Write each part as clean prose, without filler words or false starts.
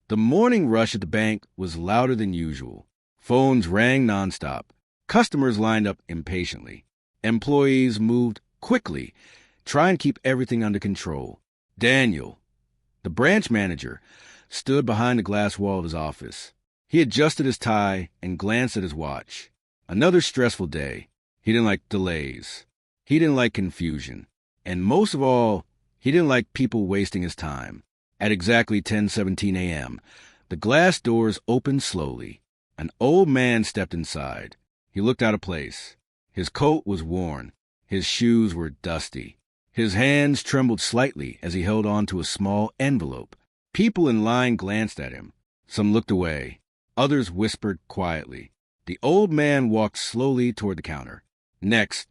The morning rush at the bank was louder than usual. Phones rang nonstop. Customers lined up impatiently. Employees moved quickly, trying to keep everything under control. Daniel, the branch manager, stood behind the glass wall of his office. He adjusted his tie and glanced at his watch. Another stressful day. He didn't like delays. He didn't like confusion. And most of all, he didn't like people wasting his time. At exactly 10:17 a.m., the glass doors opened slowly. An old man stepped inside. He looked out of place. His coat was worn. His shoes were dusty. His hands trembled slightly as he held on to a small envelope. People in line glanced at him. Some looked away. Others whispered quietly. The old man walked slowly toward the counter. Next,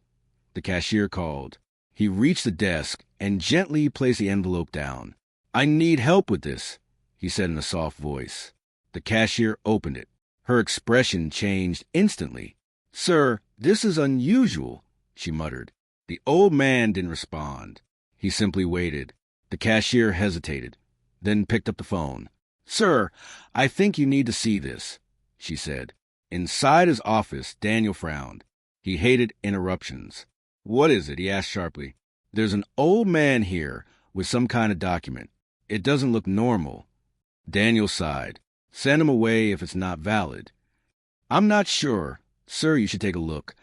the cashier called. He reached the desk and gently placed the envelope down. "I need help with this," he said in a soft voice. The cashier opened it. Her expression changed instantly. "Sir, this is unusual," she muttered. The old man didn't respond. He simply waited. The cashier hesitated, then picked up the phone. "Sir, I think you need to see this," she said. Inside his office, Daniel frowned. He hated interruptions. "What is it?" he asked sharply. "There's an old man here with some kind of document. It doesn't look normal." Daniel sighed. "Send him away if it's not valid." "I'm not sure. Sir, you should take a look."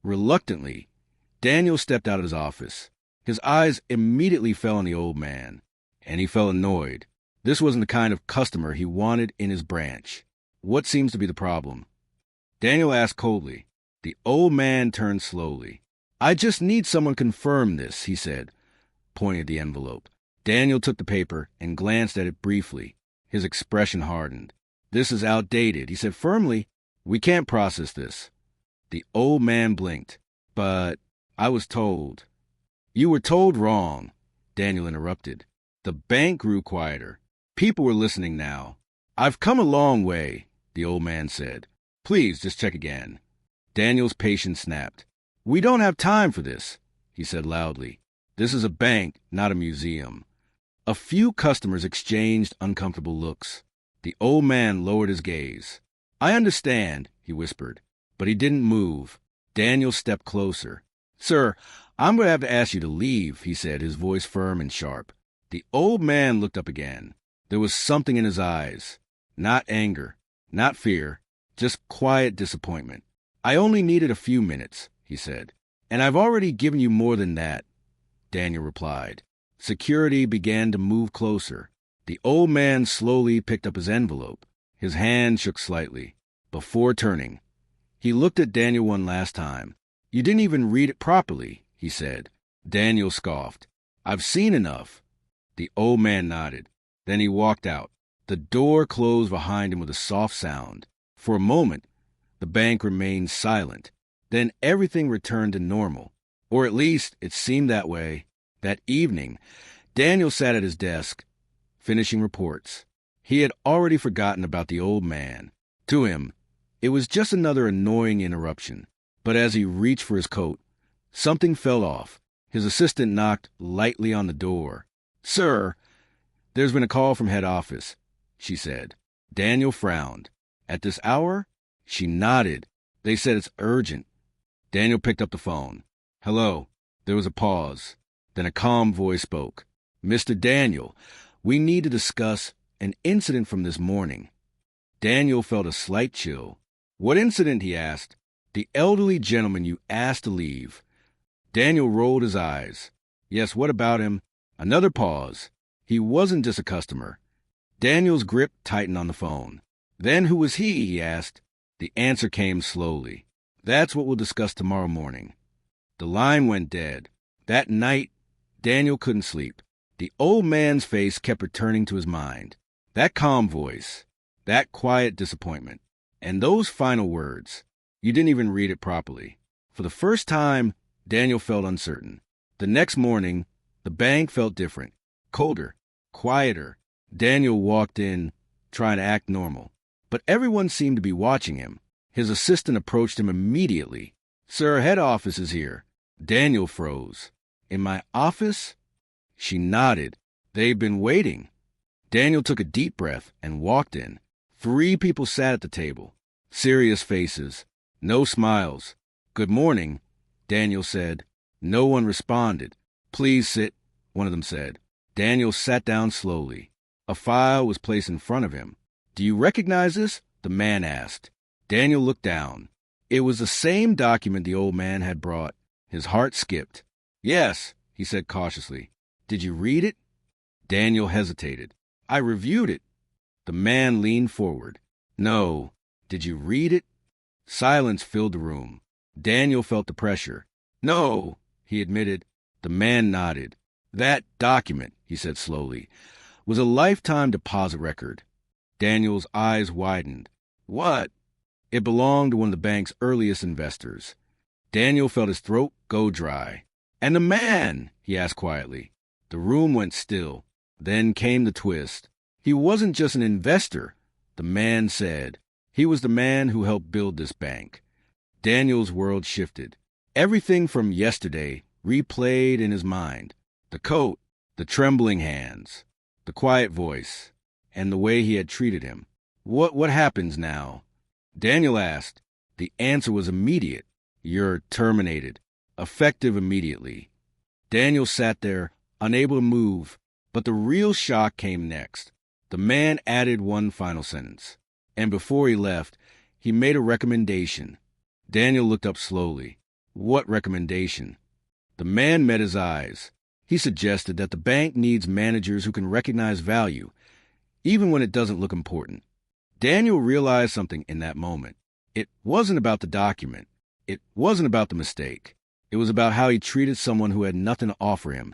Reluctantly, Daniel stepped out of his office. His eyes immediately fell on the old man, and he felt annoyed. This wasn't the kind of customer he wanted in his branch. "What seems to be the problem?" Daniel asked coldly. The old man turned slowly. "I just need someone to confirm this," he said, pointing at the envelope. Daniel took the paper and glanced at it briefly. His expression hardened. "This is outdated," he said firmly. "We can't process this." The old man blinked. "But I was told." "You were told wrong," Daniel interrupted. The bank grew quieter. People were listening now. "I've come a long way," the old man said. "Please, just check again." Daniel's patience snapped. "We don't have time for this," he said loudly. "This is a bank, not a museum." A few customers exchanged uncomfortable looks. The old man lowered his gaze. "I understand," he whispered, but he didn't move. Daniel stepped closer. "Sir, I'm going to have to ask you to leave," he said, his voice firm and sharp. The old man looked up again. There was something in his eyes. Not anger, not fear, just quiet disappointment. "I only needed a few minutes," he said. "And I've already given you more than that," Daniel replied. Security began to move closer. The old man slowly picked up his envelope. His hand shook slightly. Before turning, he looked at Daniel one last time. "You didn't even read it properly," he said. Daniel scoffed. "I've seen enough." The old man nodded. Then he walked out. The door closed behind him with a soft sound. For a moment, the bank remained silent. Then everything returned to normal. Or at least it seemed that way. That evening, Daniel sat at his desk, finishing reports. He had already forgotten about the old man. To him, it was just another annoying interruption. But as he reached for his coat, something fell off. His assistant knocked lightly on the door. "Sir, there's been a call from head office," she said. Daniel frowned. "At this hour?" She nodded. "They said it's urgent." Daniel picked up the phone. "Hello." There was a pause. Then a calm voice spoke. "Mr. Daniel, we need to discuss an incident from this morning." Daniel felt a slight chill. "What incident?" he asked. "The elderly gentleman you asked to leave." Daniel rolled his eyes. "Yes, what about him?" Another pause. "He wasn't just a customer." Daniel's grip tightened on the phone. "Then who was he?" asked. The answer came slowly. "That's what we'll discuss tomorrow morning." The line went dead. That night, Daniel couldn't sleep. The old man's face kept returning to his mind. That calm voice, that quiet disappointment, and those final words. "You didn't even read it properly." For the first time, Daniel felt uncertain. The next morning, the bank felt different, colder, quieter. Daniel walked in, trying to act normal. But everyone seemed to be watching him. His assistant approached him immediately. "Sir, head office is here." Daniel froze. "In my office?" She nodded. "They've been waiting." Daniel took a deep breath and walked in. 3 people sat at the table. Serious faces. No smiles. "Good morning," Daniel said. No one responded. "Please sit," one of them said. Daniel sat down slowly. A file was placed in front of him. "Do you recognize this?" the man asked. Daniel looked down. It was the same document the old man had brought. His heart skipped. "Yes," he said cautiously. "Did you read it?" Daniel hesitated. "I reviewed it." The man leaned forward. "No. Did you read it?" Silence filled the room. Daniel felt the pressure. "No," he admitted. The man nodded. "That document," he said slowly, "was a lifetime deposit record." Daniel's eyes widened. "What?" "It belonged to one of the bank's earliest investors." Daniel felt his throat go dry. "And the man?" he asked quietly. The room went still. Then came the twist. "He wasn't just an investor," the man said. "He was the man who helped build this bank." Daniel's world shifted. Everything from yesterday replayed in his mind. The coat, the trembling hands, the quiet voice, and the way he had treated him. What happens now?" Daniel asked. The answer was immediate. "You're terminated. Effective immediately." Daniel sat there, unable to move, but the real shock came next. The man added one final sentence, and before he left, he made a recommendation. Daniel looked up slowly. "What recommendation?" The man met his eyes. He suggested that the bank needs managers who can recognize value, even when it doesn't look important. Daniel realized something in that moment. It wasn't about the document. It wasn't about the mistake. It was about how he treated someone who had nothing to offer him.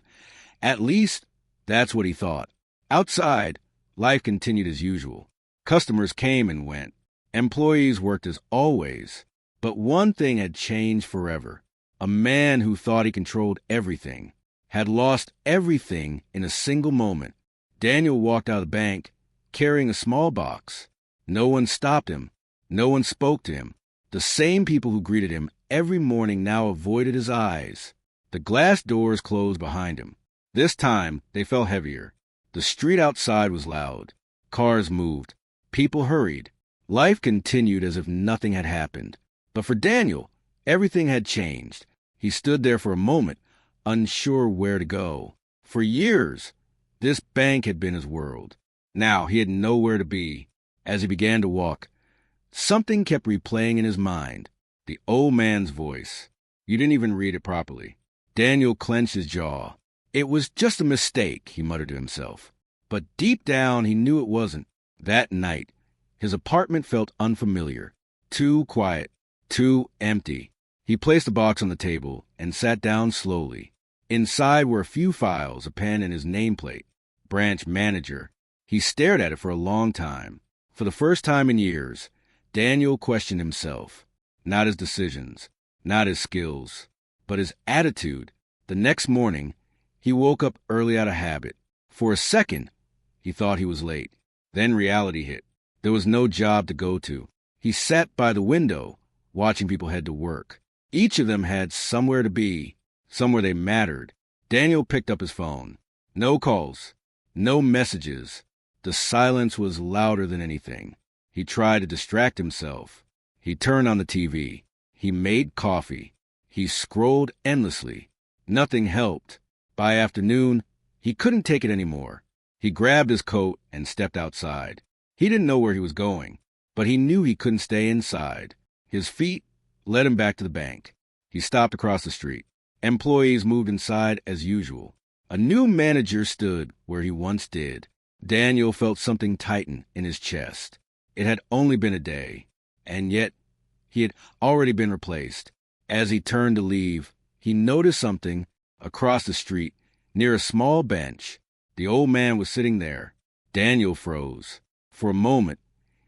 At least, that's what he thought. Outside, life continued as usual. Customers came and went. Employees worked as always. But one thing had changed forever. A man who thought he controlled everything had lost everything in a single moment. Daniel walked out of the bank carrying a small box. No one stopped him. No one spoke to him. The same people who greeted him every morning now avoided his eyes. The glass doors closed behind him. This time, they felt heavier. The street outside was loud. Cars moved. People hurried. Life continued as if nothing had happened. But for Daniel, everything had changed. He stood there for a moment, unsure where to go. For years, this bank had been his world. Now he had nowhere to be. As he began to walk, something kept replaying in his mind. The old man's voice. "You didn't even read it properly." Daniel clenched his jaw. "It was just a mistake," he muttered to himself. But deep down, he knew it wasn't. That night, his apartment felt unfamiliar. Too quiet. Too empty. He placed the box on the table and sat down slowly. Inside were a few files, a pen, and his nameplate. Branch manager. He stared at it for a long time. For the first time in years, Daniel questioned himself. Not his decisions, not his skills, but his attitude. The next morning, he woke up early out of habit. For a second, he thought he was late. Then reality hit. There was no job to go to. He sat by the window, watching people head to work. Each of them had somewhere to be, somewhere they mattered. Daniel picked up his phone. No calls, no messages. The silence was louder than anything. He tried to distract himself. He turned on the TV. He made coffee. He scrolled endlessly. Nothing helped. By afternoon, he couldn't take it anymore. He grabbed his coat and stepped outside. He didn't know where he was going, but he knew he couldn't stay inside. His feet led him back to the bank. He stopped across the street. Employees moved inside as usual. A new manager stood where he once did. Daniel felt something tighten in his chest. It had only been a day, and yet he had already been replaced. As he turned to leave, he noticed something across the street near a small bench. The old man was sitting there. Daniel froze. For a moment,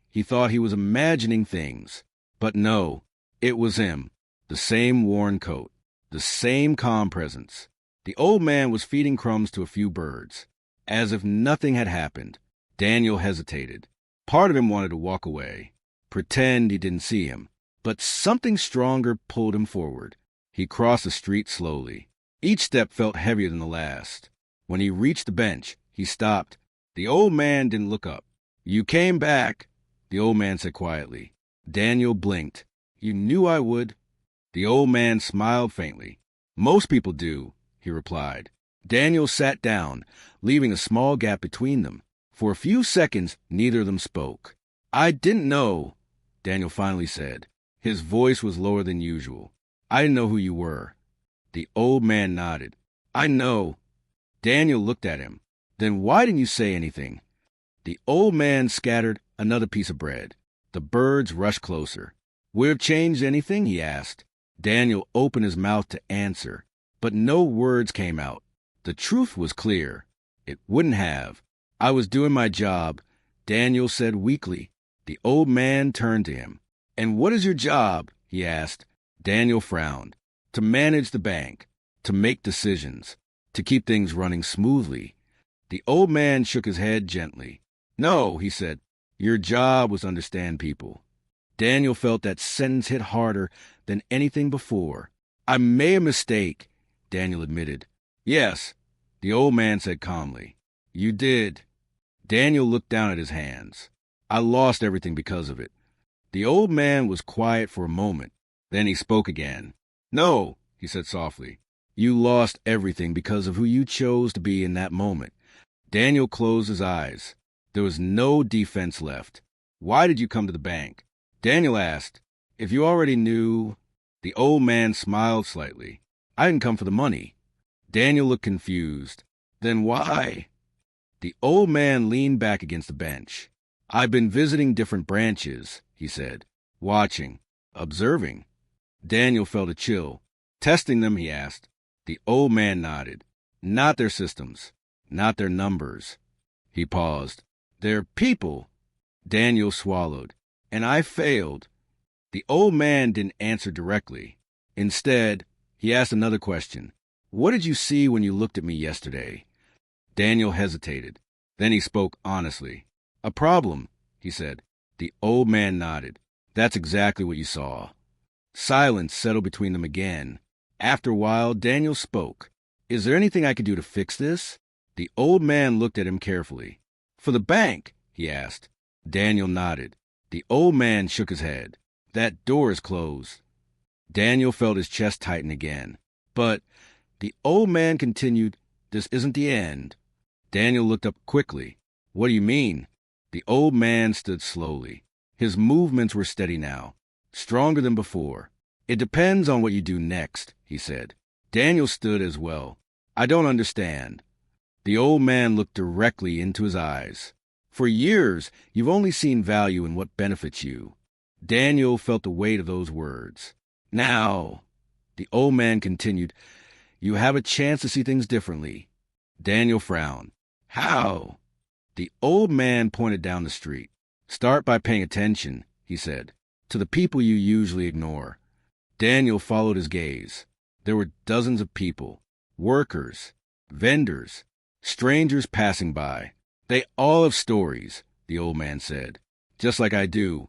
he thought he was imagining things. But no, it was him. The same worn coat. The same calm presence. The old man was feeding crumbs to a few birds. As if nothing had happened, Daniel hesitated. Part of him wanted to walk away, pretend he didn't see him. But something stronger pulled him forward. He crossed the street slowly. Each step felt heavier than the last. When he reached the bench, he stopped. The old man didn't look up. You came back, the old man said quietly. Daniel blinked. You knew I would. The old man smiled faintly. Most people do, he replied. Daniel sat down, leaving a small gap between them. For a few seconds, neither of them spoke. I didn't know, Daniel finally said. His voice was lower than usual. I didn't know who you were. The old man nodded. I know. Daniel looked at him. Then why didn't you say anything? The old man scattered another piece of bread. The birds rushed closer. Would it have changed anything? He asked. Daniel opened his mouth to answer, but no words came out. The truth was clear. It wouldn't have. I was doing my job, Daniel said weakly. The old man turned to him. And what is your job? He asked. Daniel frowned. To manage the bank, to make decisions, to keep things running smoothly. The old man shook his head gently. No, he said. Your job was to understand people. Daniel felt that sentence hit harder than anything before. I made a mistake, Daniel admitted. Yes, the old man said calmly. You did. Daniel looked down at his hands. I lost everything because of it. The old man was quiet for a moment. Then he spoke again. No, he said softly. You lost everything because of who you chose to be in that moment. Daniel closed his eyes. There was no defense left. Why did you come to the bank? Daniel asked. If you already knew... The old man smiled slightly. I didn't come for the money. Daniel looked confused. Then why? The old man leaned back against the bench. I've been visiting different branches, he said. Watching. Observing. Daniel felt a chill. Testing them, he asked. The old man nodded. Not their systems. Not their numbers. He paused. They're people. Daniel swallowed. And I failed. The old man didn't answer directly. Instead, he asked another question. What did you see when you looked at me yesterday? Daniel hesitated. Then he spoke honestly. A problem, he said. The old man nodded. That's exactly what you saw. Silence settled between them again. After a while, Daniel spoke. Is there anything I could do to fix this? The old man looked at him carefully. For the bank, he asked. Daniel nodded. The old man shook his head. That door is closed. Daniel felt his chest tighten again. But, the old man continued, this isn't the end. Daniel looked up quickly. What do you mean? The old man stood slowly. His movements were steady now, stronger than before. It depends on what you do next, he said. Daniel stood as well. I don't understand. The old man looked directly into his eyes. For years, you've only seen value in what benefits you. Daniel felt the weight of those words. Now, the old man continued, you have a chance to see things differently. Daniel frowned. How? The old man pointed down the street. Start by paying attention, he said, to the people you usually ignore. Daniel followed his gaze. There were dozens of people, workers, vendors, strangers passing by. They all have stories, the old man said, just like I do.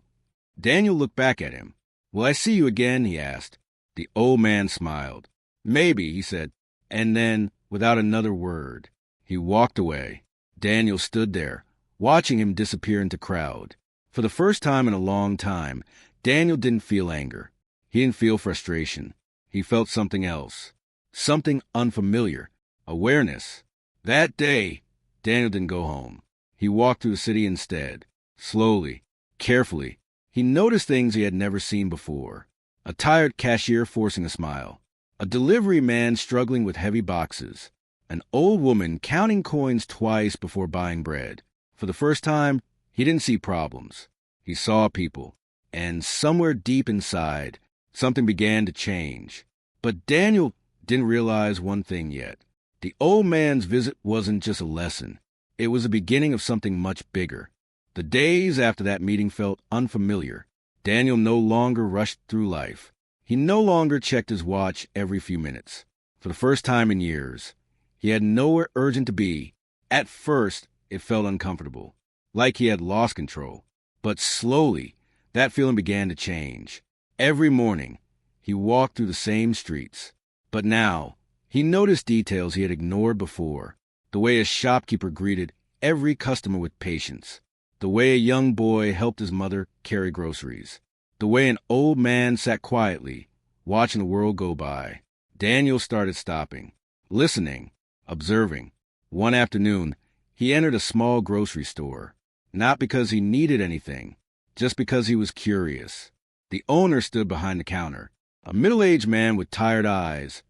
Daniel looked back at him. Will I see you again? He asked. The old man smiled. Maybe, he said, and then, without another word, he walked away. Daniel stood there, watching him disappear into crowd. For the first time in a long time, Daniel didn't feel anger. He didn't feel frustration. He felt something else, something unfamiliar, awareness. That day, Daniel didn't go home. He walked through the city instead, slowly, carefully. He noticed things he had never seen before. A tired cashier forcing a smile. A delivery man struggling with heavy boxes. An old woman counting coins twice before buying bread. For the first time, he didn't see problems. He saw people. And somewhere deep inside, something began to change. But Daniel didn't realize one thing yet. The old man's visit wasn't just a lesson. It was the beginning of something much bigger. The days after that meeting felt unfamiliar. Daniel no longer rushed through life. He no longer checked his watch every few minutes. For the first time in years, he had nowhere urgent to be. At first, it felt uncomfortable, like he had lost control. But slowly, that feeling began to change. Every morning, he walked through the same streets. But now, he noticed details he had ignored before. The way a shopkeeper greeted every customer with patience. The way a young boy helped his mother carry groceries. The way an old man sat quietly, watching the world go by. Daniel started stopping, listening, observing. One afternoon, he entered a small grocery store, not because he needed anything, just because he was curious. The owner stood behind the counter, a middle-aged man with tired eyes,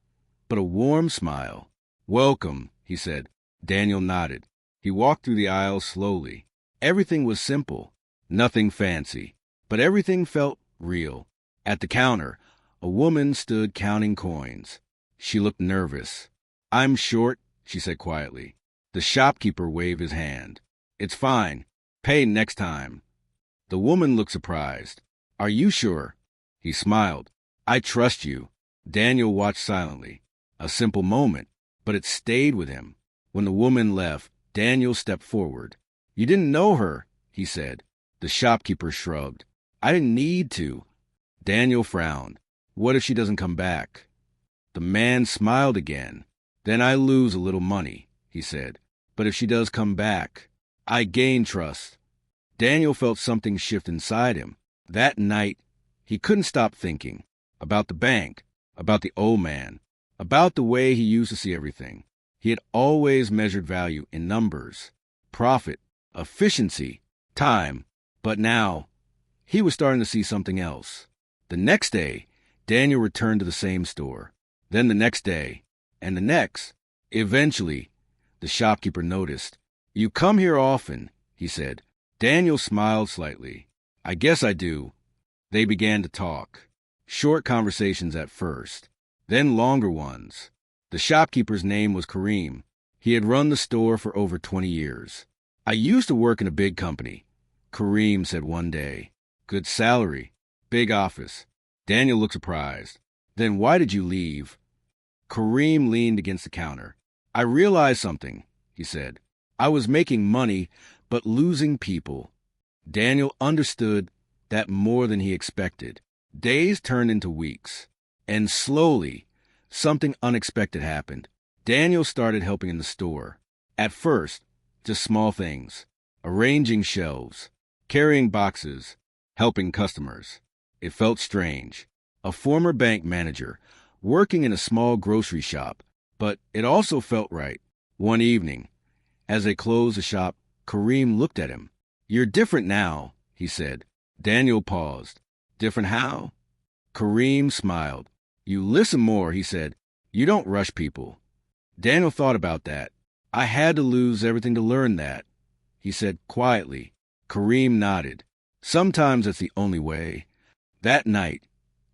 but a warm smile. "Welcome," he said. Daniel nodded. He walked through the aisles slowly. Everything was simple, nothing fancy, but everything felt real. At the counter, a woman stood counting coins. She looked nervous. "I'm short," she said quietly. The shopkeeper waved his hand. "It's fine. Pay next time." The woman looked surprised. "Are you sure?" He smiled. "I trust you." Daniel watched silently. A simple moment, but it stayed with him. When the woman left, Daniel stepped forward. "You didn't know her," he said. The shopkeeper shrugged. "I didn't need to." Daniel frowned. "What if she doesn't come back?" The man smiled again. "Then I lose a little money," he said. "But if she does come back, I gain trust." Daniel felt something shift inside him. That night, he couldn't stop thinking about the bank, about the old man, about the way he used to see everything. He had always measured value in numbers, profit, efficiency, time. But now, he was starting to see something else. The next day, Daniel returned to the same store. Then the next day, and the next. Eventually, the shopkeeper noticed. "You come here often," he said. Daniel smiled slightly. "I guess I do." They began to talk. Short conversations at first, then longer ones. The shopkeeper's name was Kareem. He had run the store for over 20 years. "I used to work in a big company," Kareem said one day. "Good salary, big office." Daniel looked surprised. "Then why did you leave?" Kareem leaned against the counter. "I realized something," he said. "I was making money, but losing people." Daniel understood that more than he expected. Days turned into weeks, and slowly, something unexpected happened. Daniel started helping in the store. At first, just small things, arranging shelves, carrying boxes, helping customers. It felt strange. A former bank manager, working in a small grocery shop, but it also felt right. One evening, as they closed the shop, Kareem looked at him. "You're different now," he said. Daniel paused. "Different how?" Kareem smiled. "You listen more," he said. "You don't rush people." Daniel thought about that. "I had to lose everything to learn that," he said quietly. Kareem nodded. "Sometimes that's the only way." That night,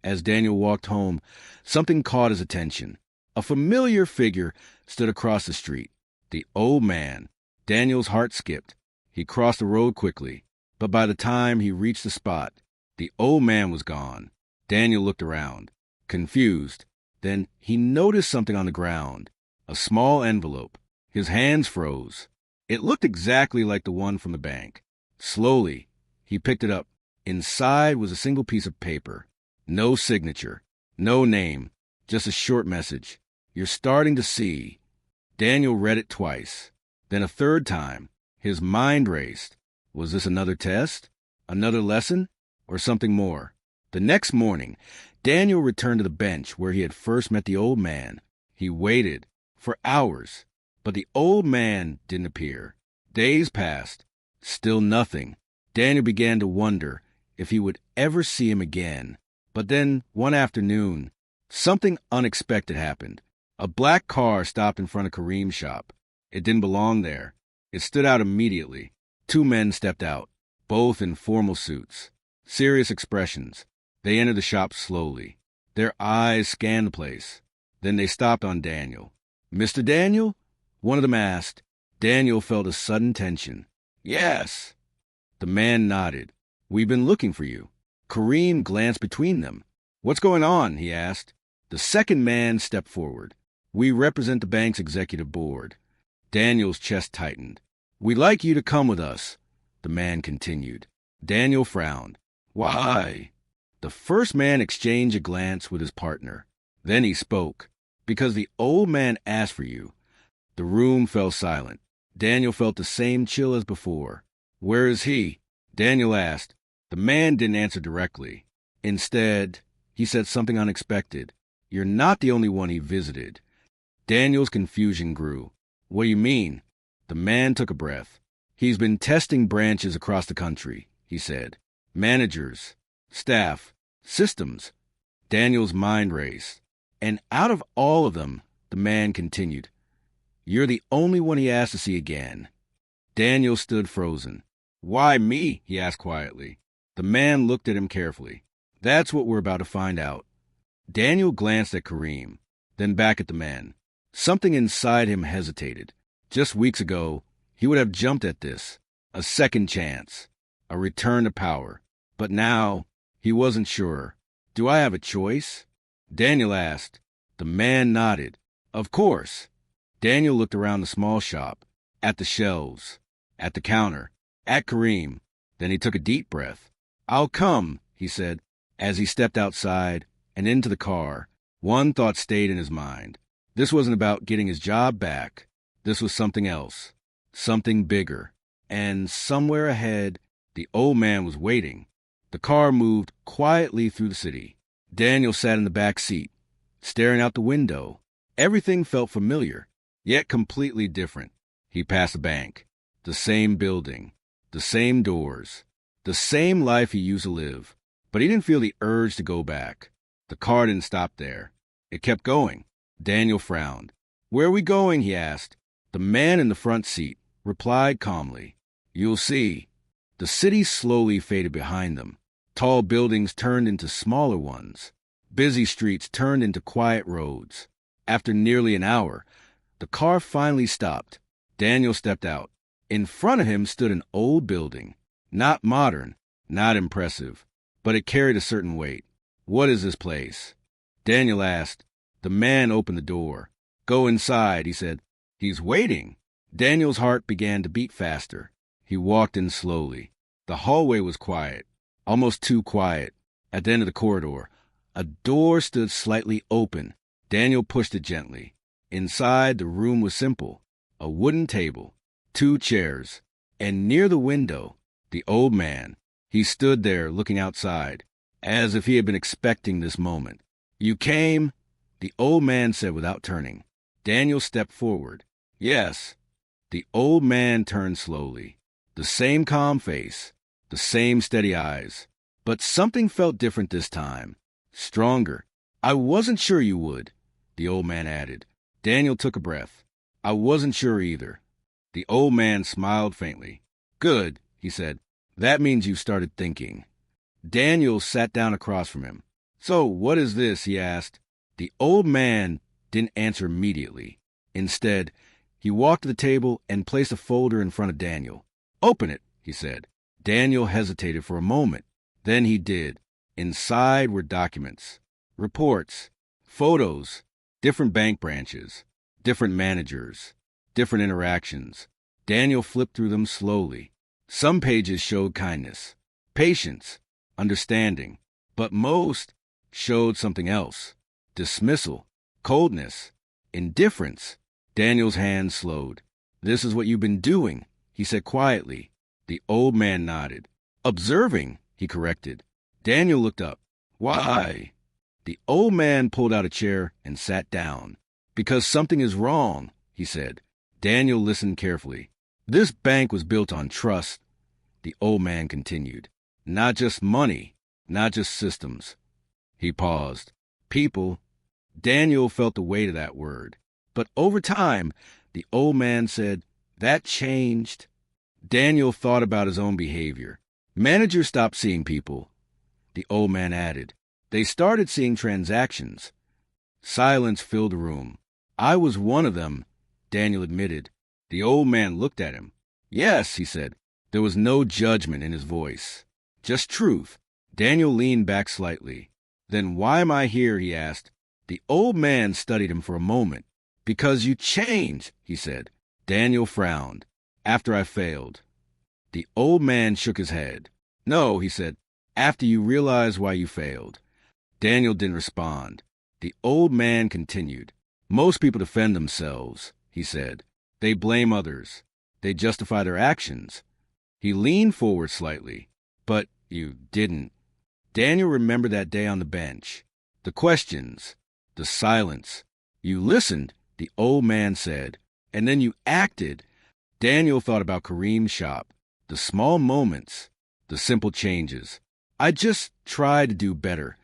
as Daniel walked home, something caught his attention. A familiar figure stood across the street. The old man. Daniel's heart skipped. He crossed the road quickly, but by the time he reached the spot, the old man was gone. Daniel looked around, confused. Then he noticed something on the ground, a small envelope. His hands froze. It looked exactly like the one from the bank. Slowly, he picked it up. Inside was a single piece of paper. No signature, no name, just a short message. "You're starting to see." Daniel read it twice, then a third time. His mind raced. Was this another test? Another lesson? Or something more? The next morning, Daniel returned to the bench where he had first met the old man. He waited for hours, but the old man didn't appear. Days passed. Still nothing. Daniel began to wonder if he would ever see him again. But then, one afternoon, something unexpected happened. A black car stopped in front of Kareem's shop. It didn't belong there. It stood out immediately. Two men stepped out, both in formal suits, serious expressions. They entered the shop slowly. Their eyes scanned the place. Then they stopped on Daniel. "Mr. Daniel?" one of them asked. Daniel felt a sudden tension. "Yes." The man nodded. "We've been looking for you." Kareem glanced between them. "What's going on?" he asked. The second man stepped forward. "We represent the bank's executive board." Daniel's chest tightened. "We'd like you to come with us," the man continued. Daniel frowned. "Why?" The first man exchanged a glance with his partner. Then he spoke. "Because the old man asked for you." The room fell silent. Daniel felt the same chill as before. "Where is he?" Daniel asked. The man didn't answer directly. Instead, he said something unexpected. "You're not the only one he visited." Daniel's confusion grew. "What do you mean?" The man took a breath. "He's been testing branches across the country," he said. "Managers, staff, systems." Daniel's mind raced. "And out of all of them," the man continued, "you're the only one he asked to see again." Daniel stood frozen. "Why me?" he asked quietly. The man looked at him carefully. "That's what we're about to find out." Daniel glanced at Kareem, then back at the man. Something inside him hesitated. Just weeks ago, he would have jumped at this. A second chance. A return to power. But now, he wasn't sure. "Do I have a choice?" Daniel asked. The man nodded. "Of course." Daniel looked around the small shop, at the shelves, at the counter, at Kareem. Then he took a deep breath. "I'll come," he said, as he stepped outside and into the car. One thought stayed in his mind. This wasn't about getting his job back. This was something else, something bigger. And somewhere ahead, the old man was waiting. The car moved quietly through the city. Daniel sat in the back seat, staring out the window. Everything felt familiar, yet completely different. He passed a bank, the same building, the same doors, the same life he used to live. But he didn't feel the urge to go back. The car didn't stop there. It kept going. Daniel frowned. "Where are we going?" he asked. The man in the front seat replied calmly, "You'll see." The city slowly faded behind them. Tall buildings turned into smaller ones. Busy streets turned into quiet roads. After nearly an hour, the car finally stopped. Daniel stepped out. In front of him stood an old building. Not modern, not impressive, but it carried a certain weight. "What is this place?" Daniel asked. The man opened the door. "Go inside," he said. "He's waiting." Daniel's heart began to beat faster. He walked in slowly. The hallway was quiet, almost too quiet. At the end of the corridor, a door stood slightly open. Daniel pushed it gently. Inside, the room was simple. A wooden table, 2 chairs, and near the window, the old man. He stood there looking outside, as if he had been expecting this moment. "You came?" the old man said without turning. Daniel stepped forward. "Yes." The old man turned slowly. The same calm face, the same steady eyes. But something felt different this time. Stronger. "I wasn't sure you would," the old man added. Daniel took a breath. "I wasn't sure either." The old man smiled faintly. "Good," he said. "That means you've started thinking." Daniel sat down across from him. "So, what is this?" he asked. The old man didn't answer immediately. Instead, he walked to the table and placed a folder in front of Daniel. "Open it," he said. Daniel hesitated for a moment. Then he did. Inside were documents, reports, photos, different bank branches, different managers, different interactions. Daniel flipped through them slowly. Some pages showed kindness, patience, understanding, but most showed something else. Dismissal, coldness, indifference. Daniel's hand slowed. "This is what you've been doing," he said quietly. The old man nodded. "Observing," he corrected. Daniel looked up. "Why?" The old man pulled out a chair and sat down. "Because something is wrong," he said. Daniel listened carefully. "This bank was built on trust," the old man continued. "Not just money, not just systems." He paused. "People." Daniel felt the weight of that word. But over time, the old man said, "That changed." Daniel thought about his own behavior. "Managers stopped seeing people," the old man added. "They started seeing transactions." Silence filled the room. "I was one of them," Daniel admitted. The old man looked at him. "Yes," he said. There was no judgment in his voice, just truth. Daniel leaned back slightly. "Then why am I here?" he asked. The old man studied him for a moment. "Because you changed," he said. Daniel frowned. "After I failed." The old man shook his head. "No," he said. "After you realized why you failed." Daniel didn't respond. The old man continued. "Most people defend themselves," he said. "They blame others. They justify their actions. He leaned forward slightly. But you didn't. Daniel remembered that day on the bench. The questions, the silence. You listened, the old man said, and then you acted. Daniel thought about Kareem's shop, the small moments, the simple changes. I just tried to do better,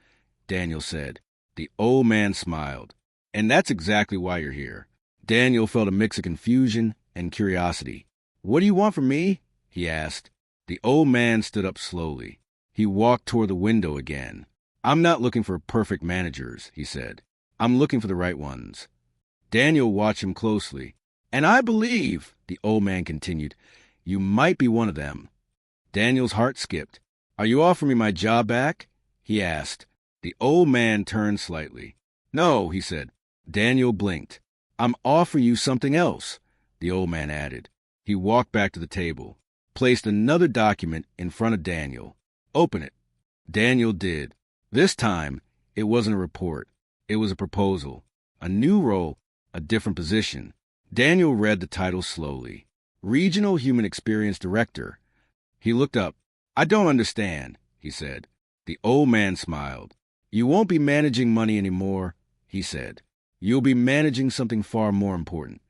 Daniel said. The old man smiled. And that's exactly why you're here. Daniel felt a mix of confusion and curiosity. What do you want from me? He asked. The old man stood up slowly. He walked toward the window again. I'm not looking for perfect managers, he said. I'm looking for the right ones. Daniel watched him closely. And I believe, the old man continued, you might be one of them. Daniel's heart skipped. Are you offering me my job back? He asked. The old man turned slightly. No, he said. Daniel blinked. I'm offering you something else, the old man added. He walked back to the table, placed another document in front of Daniel. Open it. Daniel did. This time, it wasn't a report. It was a proposal. A new role, a different position. Daniel read the title slowly. Regional Human Experience Director. He looked up. I don't understand, he said. The old man smiled. You won't be managing money anymore, he said. You'll be managing something far more important.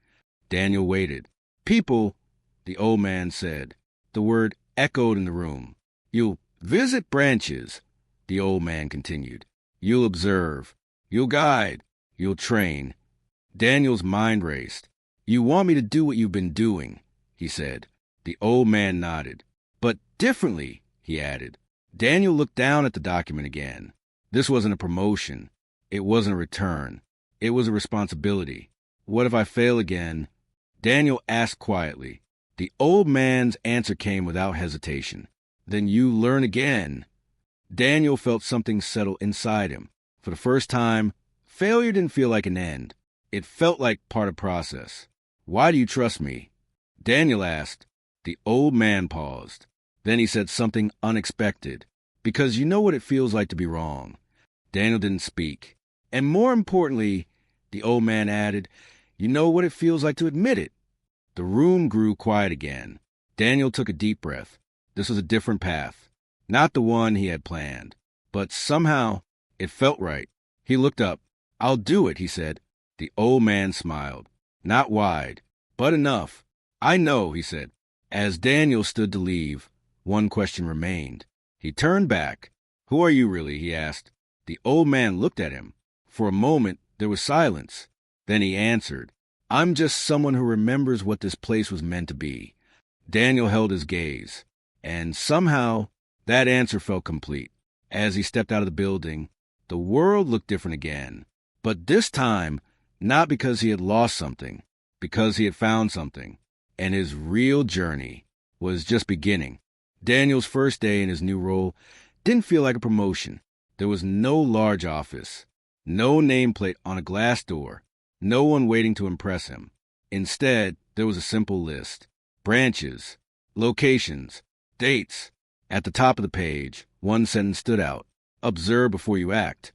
Daniel waited. People, the old man said. The word echoed in the room. You'll visit branches, the old man continued. You'll observe. You'll guide. You'll train. Daniel's mind raced. You want me to do what you've been doing, he said. The old man nodded. But differently, he added. Daniel looked down at the document again. This wasn't a promotion. It wasn't a return. It was a responsibility. What if I fail again? Daniel asked quietly. The old man's answer came without hesitation. Then you learn again. Daniel felt something settle inside him. For the first time, failure didn't feel like an end. It felt like part of the process. Why do you trust me? Daniel asked. The old man paused. Then he said something unexpected. Because you know what it feels like to be wrong. Daniel didn't speak. And more importantly, the old man added, you know what it feels like to admit it. The room grew quiet again. Daniel took a deep breath. This was a different path. Not the one he had planned. But somehow, it felt right. He looked up. I'll do it, he said. The old man smiled. Not wide, but enough. I know, he said. As Daniel stood to leave, one question remained. He turned back. Who are you really? He asked. The old man looked at him. For a moment, there was silence. Then he answered, I'm just someone who remembers what this place was meant to be. Daniel held his gaze. And somehow, that answer felt complete. As he stepped out of the building, the world looked different again. But this time, not because he had lost something, because he had found something. And his real journey was just beginning. Daniel's first day in his new role didn't feel like a promotion. There was no large office, no nameplate on a glass door, no one waiting to impress him. Instead, there was a simple list. Branches, locations, dates. At the top of the page, one sentence stood out. Observe before you act.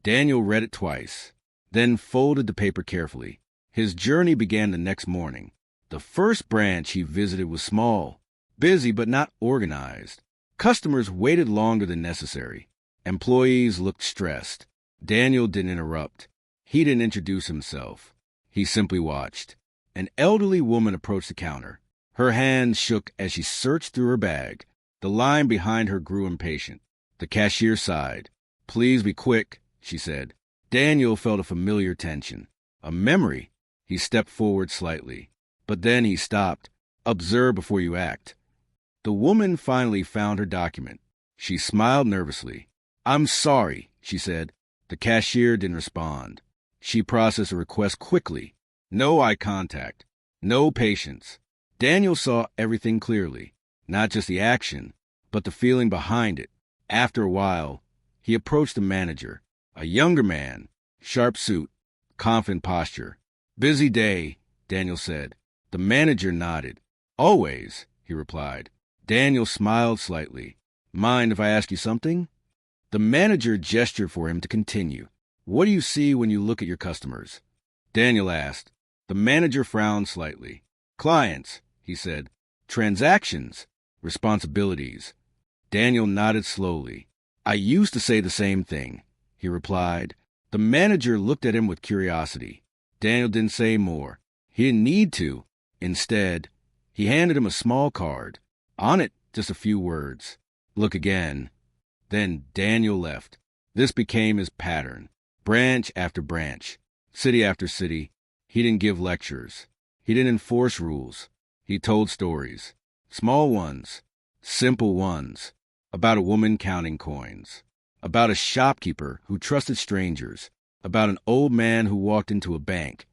Daniel read it twice, then folded the paper carefully. His journey began the next morning. The first branch he visited was small, busy but not organized. Customers waited longer than necessary. Employees looked stressed. Daniel didn't interrupt. He didn't introduce himself. He simply watched. An elderly woman approached the counter. Her hands shook as she searched through her bag. The line behind her grew impatient. The cashier sighed. Please be quick, she said. Daniel felt a familiar tension. A memory. He stepped forward slightly. But then he stopped. Observe before you act. The woman finally found her document. She smiled nervously. I'm sorry, she said. The cashier didn't respond. She processed a request quickly. No eye contact. No patience. Daniel saw everything clearly. Not just the action, but the feeling behind it. After a while, he approached the manager. A younger man. Sharp suit. Confident posture. Busy day, Daniel said. The manager nodded. Always, he replied. Daniel smiled slightly. Mind if I ask you something? The manager gestured for him to continue. What do you see when you look at your customers? Daniel asked. The manager frowned slightly. Clients, he he said. Transactions, responsibilities. Daniel nodded slowly. I used to say the same thing, he replied. The manager looked at him with curiosity. Daniel didn't say more. He didn't need to. Instead, he handed him a small card. On it, just a few words. Look again. Then Daniel left. This became his pattern. Branch after branch, city after city. He didn't give lectures. He didn't enforce rules. He told stories. Small ones, simple ones. About a woman counting coins. About a shopkeeper who trusted strangers. About an old man who walked into a bank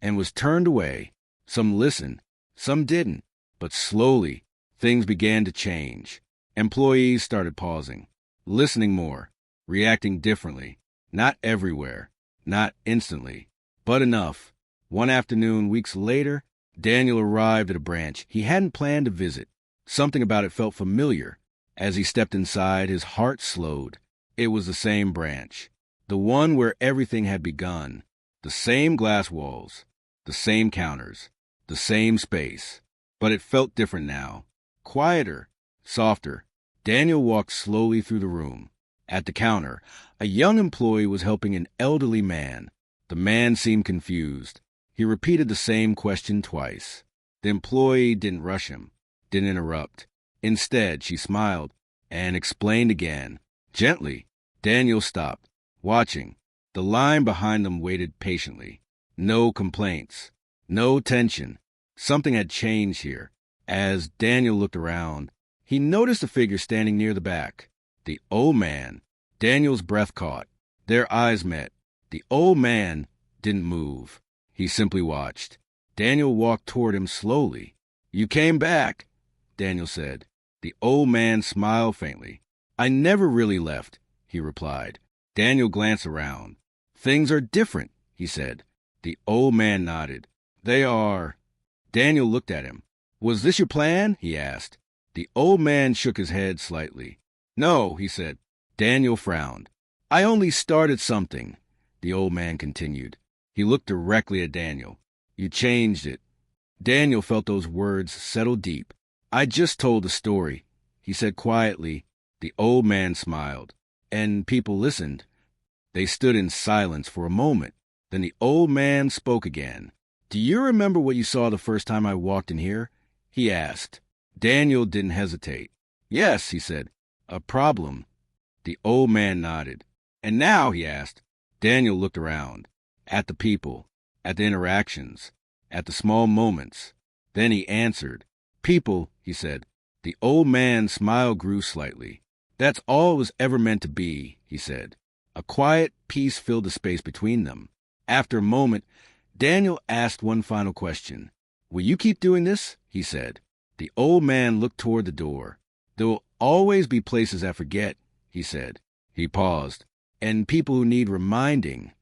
and was turned away. Some listened, some didn't. But slowly, things began to change. Employees started pausing, listening more, reacting differently. Not everywhere, not instantly, but enough. One afternoon, weeks later, Daniel arrived at a branch he hadn't planned to visit. Something about it felt familiar. As he stepped inside, his heart slowed. It was the same branch, the one where everything had begun. The same glass walls, the same counters, the same space. But it felt different now. Quieter, softer. Daniel walked slowly through the room. At the counter, a young employee was helping an elderly man. The man seemed confused. He repeated the same question twice. The employee didn't rush him, didn't interrupt. Instead, she smiled and explained again. Gently, Daniel stopped, watching. The line behind them waited patiently. No complaints, no tension. Something had changed here. As Daniel looked around, he noticed a figure standing near the back. The old man. Daniel's breath caught. Their eyes met. The old man didn't move. He simply watched. Daniel walked toward him slowly. You came back, Daniel said. The old man smiled faintly. I never really left, he replied. Daniel glanced around. Things are different, he said. The old man nodded. They are. Daniel looked at him. Was this your plan? He asked. The old man shook his head slightly. No, he said. Daniel frowned. I only started something, the old man continued. He looked directly at Daniel. You changed it. Daniel felt those words settle deep. I just told a story, he said quietly. The old man smiled. And people listened. They stood in silence for a moment. Then the old man spoke again. Do you remember what you saw the first time I walked in here? He asked. Daniel didn't hesitate. Yes, he said. A problem. The old man nodded. And now, he asked. Daniel looked around. At the people. At the interactions. At the small moments. Then he answered. People, he said. The old man's smile grew slightly. That's all it was ever meant to be, he said. A quiet peace filled the space between them. After a moment, Daniel asked one final question. Will you keep doing this? He said. The old man looked toward the door. There will always be places I forget, he said. He paused. And people who need reminding.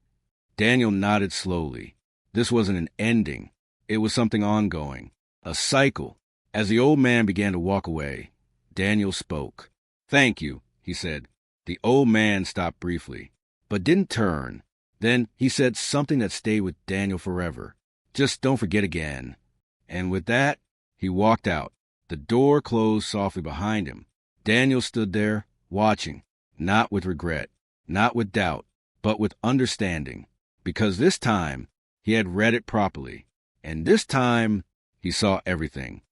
Daniel nodded slowly. This wasn't an ending. It was something ongoing. A cycle. As the old man began to walk away, Daniel spoke. Thank you, he said. The old man stopped briefly, but didn't turn. Then he said something that stayed with Daniel forever. Just don't forget again. And with that, he walked out. The door closed softly behind him. Daniel stood there, watching, not with regret, not with doubt, but with understanding. Because this time, he had read it properly. And this time, he saw everything.